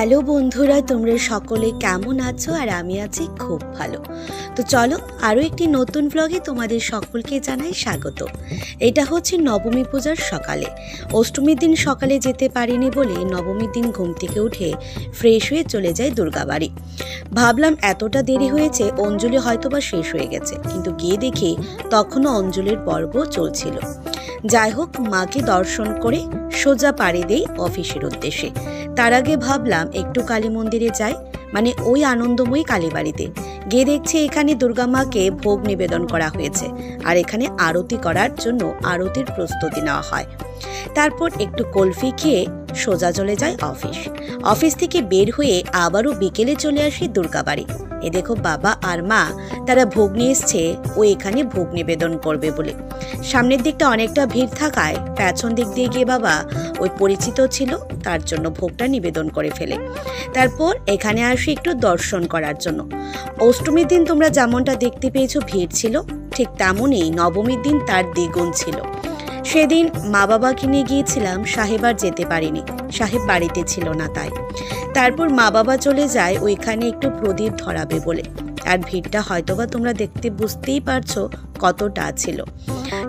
Hello বন্ধুরা, তোমরা সকলে কেমন আছো? আর আমি আছি খুব ভালো। তো চলো আরও একটি নতুন ব্লগে তোমাদের সকলকে জানাই স্বাগত। এটা হচ্ছে নবমী পূজার সকালে। অষ্টমীর দিন সকালে যেতে পারিনি বলে নবমীর দিন ঘুম থেকে উঠে ফ্রেশ হয়ে চলে যাই দুর্গাবাড়ি। ভাবলাম এতটা দেরি হয়েছে, অঞ্জলি হয়তোবা শেষ হয়ে গেছে, কিন্তু গিয়ে দেখি তখনও অঞ্জলির পর্ব চলছিল। যাই হোক, মাকে দর্শন করে সোজা পাড়ি দেই অফিসের উদ্দেশ্যে। তার আগে ভাবলাম একটু কালী মন্দিরে যাই, মানে ওই আনন্দময়ী কালীবাড়িতে। গিয়ে দেখছি এখানে দুর্গা মাকে ভোগ নিবেদন করা হয়েছে, আর এখানে আরতি করার জন্য আরতির প্রস্তুতি নেওয়া হয়। তারপর একটু কলফি খেয়ে সোজা চলে যায় অফিস থেকে বের হয়ে আবারও বিকেলে চলে আসি দুর্গাবাড়ি। এ দেখো বাবা আর মা তারা ভোগ নিয়ে এসছে, ও এখানে ভোগ নিবেদন করবে বলে। সামনের দিকটা অনেকটা ভিড় থাকায় পেছন দিক দিয়ে গিয়ে বাবা ওই পরিচিত ছিল, তার জন্য ভোগটা নিবেদন করে ফেলে। তারপর এখানে আসি একটু দর্শন করার জন্য। অষ্টমীর দিন তোমরা যেমনটা দেখতে পেয়েছো ভিড় ছিল, ঠিক তেমনই নবমীর দিন তার দ্বিগুণ ছিল। সেদিন মা বাবাকে নিয়ে গিয়েছিলাম, সাহেব আর যেতে পারিনি, সাহেব বাড়িতে ছিল না তাই। তারপর মা বাবা চলে যায় ওইখানে একটু প্রদীপ ধরাবে বলে। আর ভিড়টা হয়তোবা তোমরা দেখতে বুঝতেই পারছো কতটা ছিল।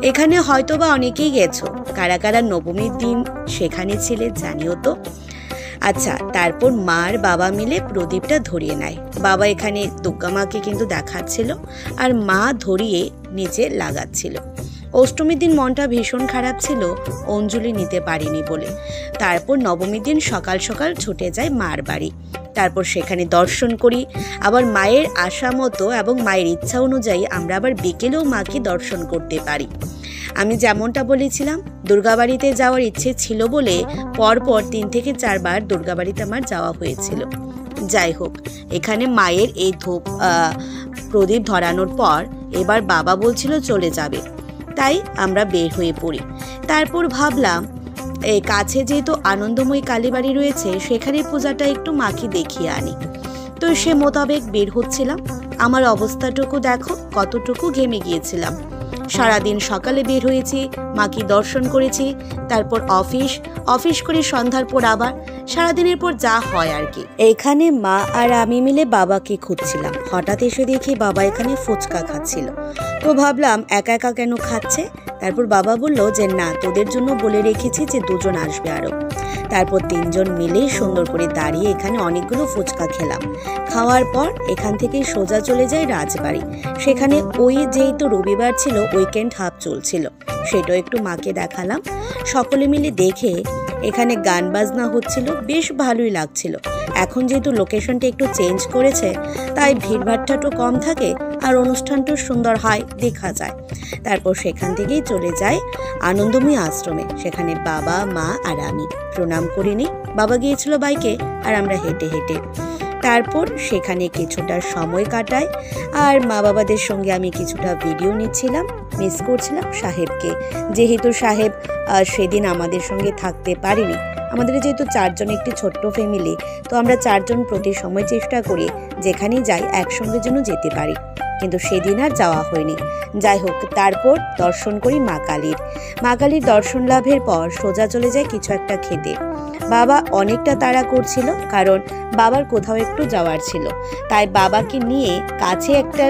এখানে হয়তোবা অনেকেই গেছো, কারা কারা নবমীর দিন সেখানে ছিলে জানিও তো। আচ্ছা, তারপর মা আর বাবা মিলে প্রদীপটা ধরিয়ে নেয়। বাবা এখানে দুর্গা মাকে কিন্তু দেখাচ্ছিল, আর মা ধরিয়ে নিচে লাগাচ্ছিল। অষ্টমীর দিন মনটা ভীষণ খারাপ ছিল, অঞ্জলি নিতে পারিনি বলে। তারপর নবমীর দিন সকাল সকাল ছুটে যায় মার বাড়ি। তারপর সেখানে দর্শন করি, আবার মায়ের আশা মতো এবং মায়ের ইচ্ছা অনুযায়ী আমরা আবার বিকেলেও মাকে দর্শন করতে পারি। আমি যেমনটা বলেছিলাম দুর্গাবাড়িতে যাওয়ার ইচ্ছে ছিল বলে পরপর 3 থেকে 4 বার দুর্গাবাড়িতে আমার যাওয়া হয়েছিল। যাই হোক, এখানে মায়ের এই প্রদীপ ধরানোর পর এবার বাবা বলছিল চলে যাবে, তাই আমরা বের হয়ে পড়ি। তারপর ভাবলাম এই কাছে যেহেতু আনন্দময়ী কালীবাড়ি রয়েছে, সেখানে পূজাটা একটু মাকে দেখিয়ে আনি। তো সে মোতাবেক বের হচ্ছিলাম। আমার অবস্থাটুকু দেখো, কতটুকু ঘেমে গিয়েছিলাম। সারাদিন সকালে বের হয়েছি, মাকে দর্শন করেছি, তারপর অফিস করে সন্ধ্যার পর আবার সারাদিনের পর যা হয় আর কি। এখানে মা আর আমি মিলে বাবাকে খুঁজছিলাম। হঠাৎ এসে দেখি বাবা এখানে ফুচকা খাচ্ছিল। তো ভাবলাম একা একা কেন খাচ্ছে। তারপর বাবা বলল যে না, তোদের জন্য বলে রেখেছি যে 2 জন আসবে আরো। তারপর 3 জন মিলে সুন্দর করে দাঁড়িয়ে এখানে অনেকগুলো ফুচকা খেলাম। খাওয়ার পর এখান থেকে সোজা চলে যায় রাজবাড়ি। সেখানে ওই যেহেতু রবিবার ছিল, উইকেন্ড হাফ চলছিল, সেটাও একটু মাকে দেখালাম। সকলে মিলে দেখে এখানে গান বাজনা হচ্ছিল, বেশ ভালোই লাগছিল। এখন যেহেতু লোকেশনটা একটু চেঞ্জ করেছে, তাই ভিড়ভাট্টাটাও কম থাকে আর অনুষ্ঠানটাও সুন্দর হয়, দেখা যায়। তারপর সেখান থেকেই চলে যায় আনন্দময়ী আশ্রমে। সেখানে বাবা, মা আর আমি প্রণাম করে নিই। বাবা গিয়েছিল বাইকে, আর আমরা হেঁটে হেঁটে। তারপর সেখানে কিছুটা সময় কাটাই, আর মা বাবাদের সঙ্গে আমি কিছুটা ভিডিও নিচ্ছিলাম। মিস করছিলাম সাহেবকে, যেহেতু সাহেব সেদিন আমাদের সঙ্গে থাকতে পারিনি। আমাদের যেহেতু 4 জন একটি ছোট্ট ফ্যামিলি, তো আমরা 4 জন প্রতি সময় চেষ্টা করি যেখানেই যাই একসঙ্গে যেন যেতে পারি, কিন্তু সেদিন আর যাওয়া হয়নি। যাই হোক, তারপর দর্শন করি মা কালীর দর্শন লাভের পর সোজা চলে যায় কিছু একটা খেতে। বাবা অনেকটা তাড়া করছিল, কারণ বাবার কোথাও একটু যাওয়ার ছিল। তাই বাবাকে নিয়ে কাছে একটা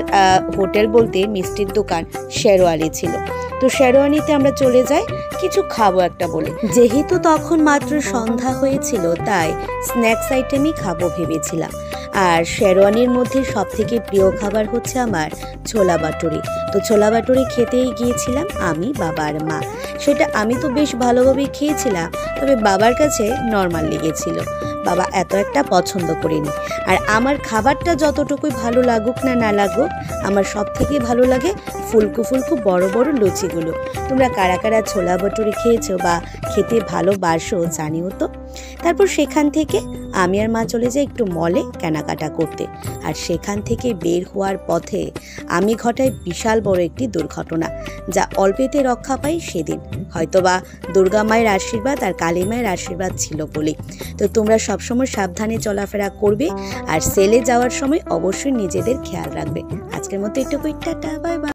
হোটেল বলতে মিষ্টির দোকান শেরওয়ালি ছিল, তো শেরওয়ানিতে আমরা চলে যাই কিছু খাবো একটা বলে। যেহেতু তখন মাত্র সন্ধ্যা হয়েছিল, তাই স্ন্যাক্স আইটেমই খাবো ভেবেছিলাম। আর শেরওয়ানির মধ্যে সব থেকে প্রিয় খাবার হচ্ছে আমার ছোলা বাটুরি। তো ছোলা বাটুরি খেতেই গিয়েছিলাম আমি, বাবা আর মা। সেটা আমি তো বেশ ভালোভাবে খেয়েছিলাম, তবে বাবার কাছে নর্মাল লেগেছিল। বাবা এত একটা পছন্দ করেনি। আর আমার খাবারটা যতটুকুই ভালো লাগুক না লাগুক, আমার সব থেকে ভালো লাগে ফুলকু ফুলকু বড় বড় লুচিগুলো। তোমরা কারা কারা ছোলা বাটুরি খেয়েছো বা খেতে ভালোবাসো জানিও তো। তারপর সেখান থেকে আমি আর মা চলে যাই একটু মলে কেনাকাটা করতে। আর সেখান থেকে বের হওয়ার পথে আমি ঘটাই বিশাল বড় একটি দুর্ঘটনা, যা অল্পেতে রক্ষা পাই সেদিন। হয়তোবা দুর্গা মায়ের আশীর্বাদ আর কালী মায়ের আশীর্বাদ ছিল বলে। তো তোমরা সবসময় সাবধানে চলাফেরা করবে, আর সেলে যাওয়ার সময় অবশ্যই নিজেদের খেয়াল রাখবে। আজকের মতো একটু টাটা, বাই বাই।